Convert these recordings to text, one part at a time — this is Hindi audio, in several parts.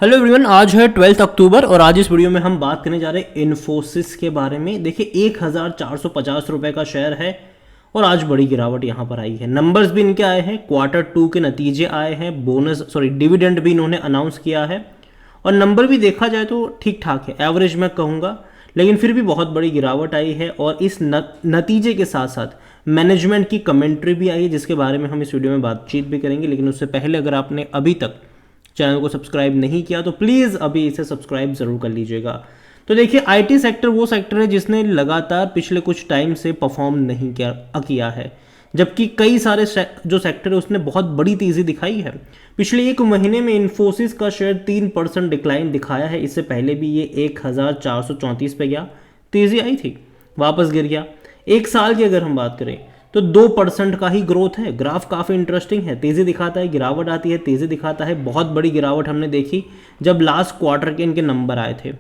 हेलो एवरीवन, आज है 12 अक्टूबर और आज इस वीडियो में हम बात करने जा रहे हैं इन्फोसिस के बारे में। देखिए 1450 रुपए का शेयर है और आज बड़ी गिरावट यहाँ पर आई है। नंबर्स भी इनके आए हैं, क्वार्टर 2 के नतीजे आए हैं, डिविडेंड भी इन्होंने अनाउंस किया है और नंबर भी देखा जाए तो ठीक ठाक है, एवरेज मैं कहूँगा, लेकिन फिर भी बहुत बड़ी गिरावट आई है। और इस नतीजे के साथ साथ मैनेजमेंट की कमेंट्री भी आई है जिसके बारे में हम इस वीडियो में बातचीत भी करेंगे। लेकिन उससे पहले अगर आपने अभी तक चैनल को सब्सक्राइब नहीं किया तो प्लीज़ अभी इसे सब्सक्राइब ज़रूर कर लीजिएगा। तो देखिए आईटी सेक्टर वो सेक्टर है जिसने लगातार पिछले कुछ टाइम से परफॉर्म नहीं किया है, जबकि कई सारे जो सेक्टर है उसने बहुत बड़ी तेज़ी दिखाई है। पिछले एक महीने में इन्फोसिस का शेयर 3% डिक्लाइन दिखाया है। इससे पहले भी ये 1434 पे गया, तेज़ी आई थी, वापस गिर गया। एक साल की अगर हम बात करें तो 2% का ही ग्रोथ है। ग्राफ काफ़ी इंटरेस्टिंग है, तेज़ी दिखाता है, गिरावट आती है, तेज़ी दिखाता है। बहुत बड़ी गिरावट हमने देखी जब लास्ट क्वार्टर के इनके नंबर आए थे,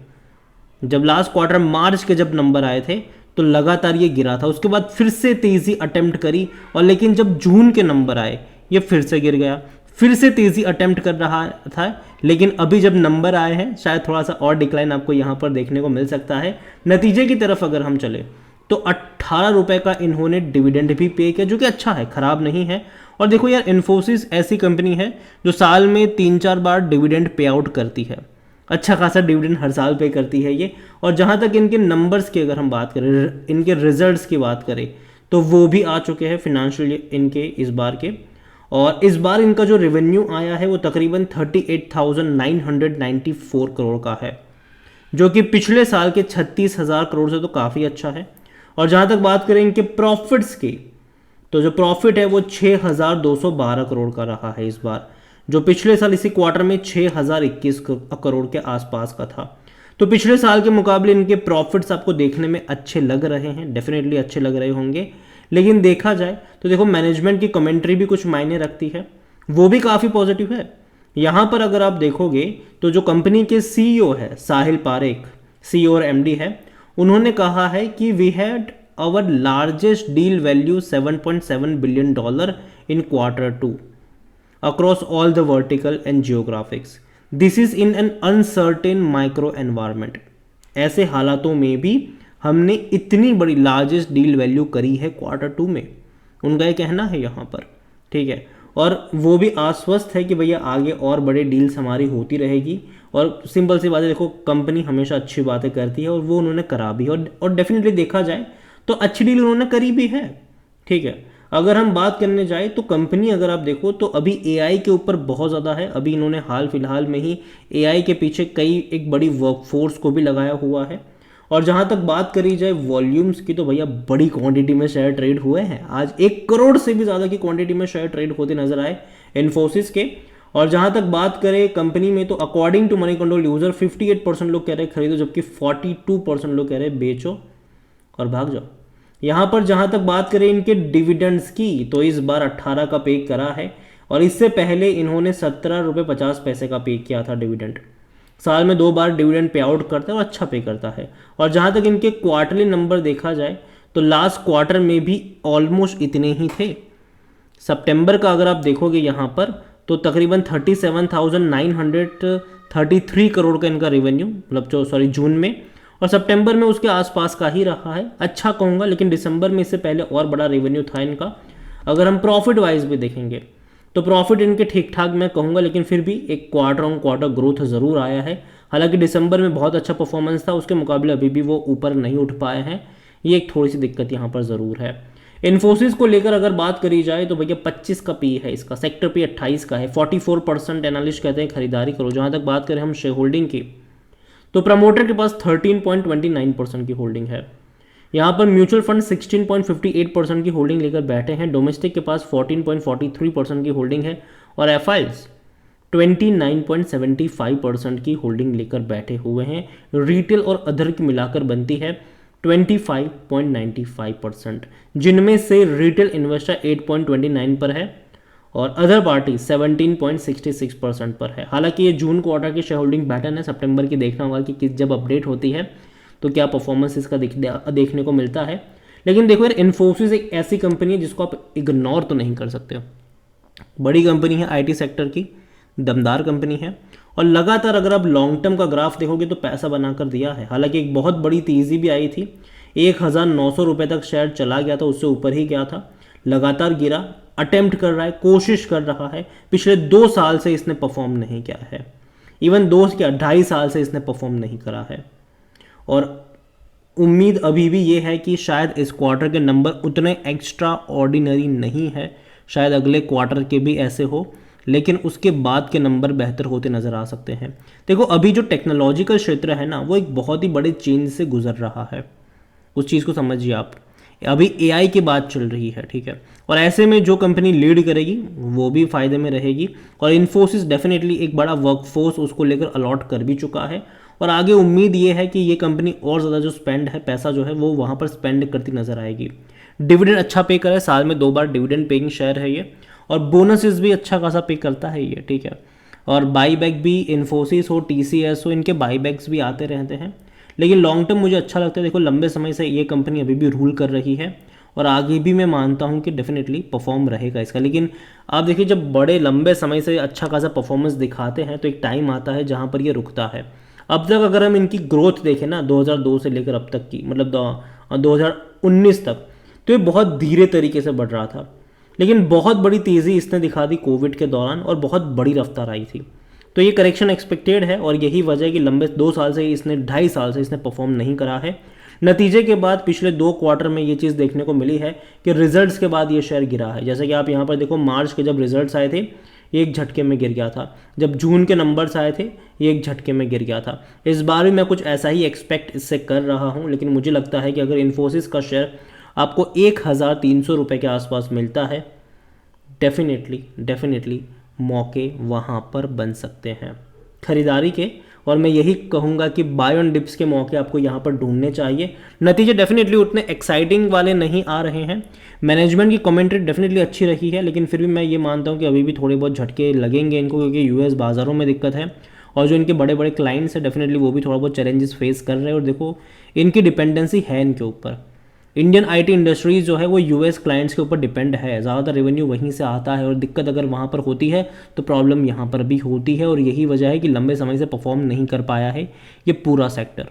जब लास्ट क्वार्टर मार्च के जब नंबर आए थे तो लगातार ये गिरा था। उसके बाद फिर से तेज़ी अटेम्प्ट करी और लेकिन जब जून के नंबर आए ये फिर से गिर गया, फिर से तेज़ी अटेम्प्ट कर रहा था। लेकिन अभी जब नंबर आए हैं शायद थोड़ा सा और डिक्लाइन आपको यहाँ पर देखने को मिल सकता है। नतीजे की तरफ अगर हम चले तो 18 रुपए का इन्होंने डिविडेंड भी पे किया, जो कि अच्छा है, खराब नहीं है। और देखो यार, इन्फोसिस ऐसी कंपनी है जो साल में 3-4 बार डिविडेंड पे आउट करती है, अच्छा खासा डिविडेंड हर साल पे करती है ये। और जहाँ तक इनके नंबर्स की अगर हम बात करें, इनके रिजल्ट्स की बात करें तो वो भी आ चुके हैं फिनेंशियल इनके इस बार के। और इस बार इनका जो रेवेन्यू आया है वो तकरीबन 38,994 करोड़ का है, जो कि पिछले साल के 36,000 करोड़ से तो काफ़ी अच्छा है। और जहाँ तक बात करें इनके प्रॉफिट्स की, तो जो प्रॉफिट है वो 6,212 करोड़ का रहा है इस बार, जो पिछले साल इसी क्वार्टर में 6,021 करोड़ के आसपास का था। तो पिछले साल के मुकाबले इनके प्रॉफिट्स आपको देखने में अच्छे लग रहे हैं, डेफिनेटली अच्छे लग रहे होंगे। लेकिन देखा जाए तो देखो मैनेजमेंट की कमेंट्री भी कुछ मायने रखती है, वो भी काफ़ी पॉजिटिव है। यहाँ पर अगर आप देखोगे तो जो कंपनी के सीईओ है साहिल पारेख, सीईओ और एमडी है, उन्होंने कहा है कि we had our largest deal value $7.7 billion in quarter 2 across all the vertical and geographics. This is in an uncertain micro environment. ऐसे हालातों में भी हमने इतनी बड़ी लार्जेस्ट डील वैल्यू करी है क्वार्टर 2 में, उनका ये कहना है यहाँ पर, ठीक है। और वो भी आश्वस्त है कि भैया आगे और बड़े डील्स हमारी होती रहेगी। और सिंपल सी बात है, देखो कंपनी हमेशा अच्छी बातें करती है और वो उन्होंने करा भी, और डेफिनेटली देखा जाए तो अच्छी डील उन्होंने करी भी है, ठीक है। अगर हम बात करने जाए तो कंपनी अगर आप देखो तो अभी एआई के ऊपर बहुत ज़्यादा है। अभी इन्होंने हाल फिलहाल में ही एआई के पीछे एक बड़ी वर्कफोर्स को भी लगाया हुआ है। और जहाँ तक बात करी जाए वॉल्यूम्स की तो भैया बड़ी क्वांटिटी में शेयर ट्रेड हुए हैं। आज 1 करोड़ से भी ज़्यादा की क्वांटिटी में शेयर ट्रेड होते नजर आए इन्फोसिस के। और जहाँ तक बात करें कंपनी में तो according to Moneycontrol user 58% लोग कह रहे हैं खरीदो, जबकि 42% लोग कह रहे हैं बेचो और भाग जाओ। यहाँ पर जहाँ तक बात करें इनके डिविडेंड्स की तो इस बार 18 का पे करा है और इससे पहले इन्होंने 17.50 रुपये का पे किया था डिविडेंड। साल में 2 बार डिविडेंड पे आउट करता है और अच्छा पे करता है। और जहाँ तक इनके क्वार्टरली नंबर देखा जाए तो लास्ट क्वार्टर में भी ऑलमोस्ट इतने ही थे। सितंबर का अगर आप देखोगे यहाँ पर तो तकरीबन 37,933 करोड़ का इनका रेवेन्यू, मतलब जून में, और सितंबर में उसके आसपास का ही रहा है, अच्छा कहूँगा। लेकिन दिसंबर में इससे पहले और बड़ा रेवेन्यू था इनका। अगर हम प्रॉफिट वाइज भी देखेंगे तो प्रॉफिट इनके ठीक ठाक मैं कहूँगा, लेकिन फिर भी एक क्वार्टर ऑन क्वार्टर ग्रोथ ज़रूर आया है। हालांकि दिसंबर में बहुत अच्छा परफॉर्मेंस था, उसके मुकाबले अभी भी वो ऊपर नहीं उठ पाए हैं, ये एक थोड़ी सी दिक्कत यहाँ पर ज़रूर है। इन्फोसिस को लेकर अगर बात करी जाए तो भैया 25 का पी है इसका, सेक्टर पी 28 का है, 44% एनालिस्ट कहते हैं खरीदारी करो। जहाँ तक बात करें हम शेयर होल्डिंग की तो प्रमोटर के पास 13.29% की होल्डिंग है। यहाँ पर म्यूचुअल फंड 16.58% की होल्डिंग लेकर बैठे हैं, डोमेस्टिक के पास 14.43% की होल्डिंग है और एफआईज 29.75% की होल्डिंग लेकर बैठे हुए हैं। रिटेल और अदर की मिलाकर बनती है 25.95%, जिनमें से रिटेल इन्वेस्टर 8.29 पर है और अदर पार्टी 17.66% पर है। हालांकि ये जून क्वार्टर की शेयर होल्डिंग पैटर्न है, सितंबर की देखना होगा कि जब अपडेट होती है तो क्या परफॉर्मेंस इसका देखने को मिलता है। लेकिन देखो यार, इन्फोसिस एक ऐसी कंपनी है जिसको आप इग्नोर तो नहीं कर सकते हो। बड़ी कंपनी है आईटी सेक्टर की, दमदार कंपनी है और लगातार अगर आप लॉन्ग टर्म का ग्राफ देखोगे तो पैसा बनाकर दिया है। हालांकि एक बहुत बड़ी तेज़ी भी आई थी, 1900 रुपये तक शेयर चला गया था, उससे ऊपर ही गया था, लगातार गिरा, अटेम्प्ट कर रहा है, कोशिश कर रहा है। पिछले 2 साल से इसने परफॉर्म नहीं किया है, इवन 2.5 साल से इसने परफॉर्म नहीं करा है। और उम्मीद अभी भी ये है कि शायद इस क्वार्टर के नंबर उतने एक्स्ट्रा ऑर्डिनरी नहीं है, शायद अगले क्वार्टर के भी ऐसे हो, लेकिन उसके बाद के नंबर बेहतर होते नज़र आ सकते हैं। देखो अभी जो टेक्नोलॉजिकल क्षेत्र है ना, वो एक बहुत ही बड़े चेंज से गुजर रहा है, उस चीज़ को समझिए आप। अभी एआई की बात चल रही है, ठीक है, और ऐसे में जो कंपनी लीड करेगी वो भी फायदे में रहेगी। और इन्फोसिस डेफिनेटली एक बड़ा वर्कफोर्स उसको लेकर अलॉट कर भी चुका है, और आगे उम्मीद ये है कि ये कंपनी और ज़्यादा जो स्पेंड है, पैसा जो है वो वहाँ पर स्पेंड करती नजर आएगी। डिविडेंड अच्छा पे करे, साल में 2 बार डिविडेंड पेइंग शेयर है ये, और बोनसेस भी अच्छा खासा पे करता है ये, ठीक है। और बाईबैक भी इन्फोसिस हो, टीसीएस हो, इनके बाईबैक्स भी आते रहते हैं। लेकिन लॉन्ग टर्म मुझे अच्छा लगता है। देखो लंबे समय से ये कंपनी अभी भी रूल कर रही है, और आगे भी मैं मानता हूँ कि डेफिनेटली परफॉर्म रहेगा इसका। लेकिन आप देखिए, जब बड़े लंबे समय से अच्छा खासा परफॉर्मेंस दिखाते हैं तो एक टाइम आता है जहाँ पर ये रुकता है। अब तक अगर हम इनकी ग्रोथ देखें ना, 2002 से लेकर अब तक की, मतलब 2019 तक, तो ये बहुत धीरे तरीके से बढ़ रहा था। लेकिन बहुत बड़ी तेज़ी इसने दिखा दी कोविड के दौरान, और बहुत बड़ी रफ्तार आई थी। तो ये करेक्शन एक्सपेक्टेड है, और यही वजह है कि लंबे 2 साल से इसने 2.5 साल से इसने परफॉर्म नहीं करा है। नतीजे के बाद पिछले 2 क्वार्टर में ये चीज़ देखने को मिली है कि रिजल्ट्स के बाद ये शेयर गिरा है। जैसे कि आप यहाँ पर देखो, मार्च के जब रिजल्ट्स आए थे ये एक झटके में गिर गया था, जब जून के नंबर्स आए थे ये एक झटके में गिर गया था। इस बार भी मैं कुछ ऐसा ही एक्सपेक्ट इससे कर रहा हूँ, लेकिन मुझे लगता है कि अगर इन्फोसिस का शेयर आपको 1300 रुपये के आसपास मिलता है, डेफिनेटली मौके वहाँ पर बन सकते हैं खरीदारी के। और मैं यही कहूँगा कि बाय ऑन डिप्स के मौके आपको यहाँ पर ढूंढने चाहिए। नतीजे डेफिनेटली उतने एक्साइटिंग वाले नहीं आ रहे हैं, मैनेजमेंट की कमेंट्री डेफिनेटली अच्छी रही है, लेकिन फिर भी मैं ये मानता हूँ कि अभी भी थोड़े बहुत झटके लगेंगे इनको, क्योंकि यूएस बाज़ारों में दिक्कत है, और जो इनके बड़े बड़े क्लाइंट्स हैं डेफिनेटली वो भी थोड़ा बहुत चैलेंजेस फेस कर रहे हैं। और देखो इनकी डिपेंडेंसी है इनके ऊपर, इंडियन आईटी इंडस्ट्रीज जो है वो यूएस क्लाइंट्स के ऊपर डिपेंड है, ज़्यादातर रेवेन्यू वहीं से आता है, और दिक्कत अगर वहाँ पर होती है तो प्रॉब्लम यहाँ पर भी होती है। और यही वजह है कि लंबे समय से परफॉर्म नहीं कर पाया है ये पूरा सेक्टर।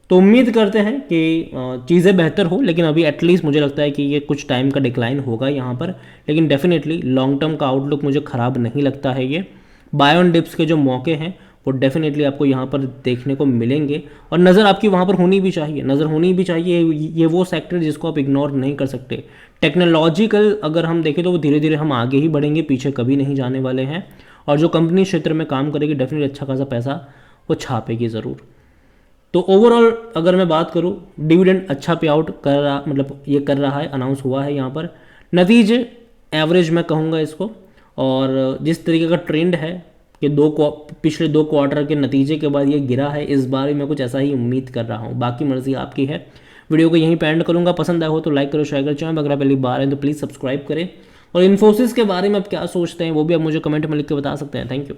तो उम्मीद करते हैं कि चीज़ें बेहतर हो, लेकिन अभी एटलीस्ट मुझे लगता है कि ये कुछ टाइम का डिक्लाइन होगा यहाँ पर। लेकिन डेफिनेटली लॉन्ग टर्म का आउटलुक मुझे ख़राब नहीं लगता है। ये बाय ऑन डिप्स के जो मौके हैं वो डेफिनेटली आपको यहाँ पर देखने को मिलेंगे, और नज़र आपकी वहाँ पर होनी भी चाहिए, नज़र होनी भी चाहिए। ये वो सेक्टर जिसको आप इग्नोर नहीं कर सकते। टेक्नोलॉजिकल अगर हम देखें तो वो धीरे धीरे हम आगे ही बढ़ेंगे, पीछे कभी नहीं जाने वाले हैं। और जो कंपनी क्षेत्र में काम करेगी डेफिनेटली अच्छा खासा पैसा वो छापेगी ज़रूर। तो ओवरऑल अगर मैं बात करूँ, डिविडेंड अच्छा पे आउट कर रहा, मतलब ये कर रहा है, अनाउंस हुआ है यहाँ पर। नतीजे एवरेज मैं कहूँगा इसको, और जिस तरीके का ट्रेंड है कि पिछले 2 क्वार्टर के नतीजे के बाद ये गिरा है, इस बार भी मैं कुछ ऐसा ही उम्मीद कर रहा हूँ। बाकी मर्जी आपकी है। वीडियो को यहीं पे एंड करूँगा, पसंद आया हो तो लाइक करो, शेयर करो, चैनल अगर आप पहली बार हैं तो प्लीज़ सब्सक्राइब करें। और इन्फोसिस के बारे में आप क्या सोचते हैं वो भी आप मुझे कमेंट में लिख के बता सकते हैं। Thank you.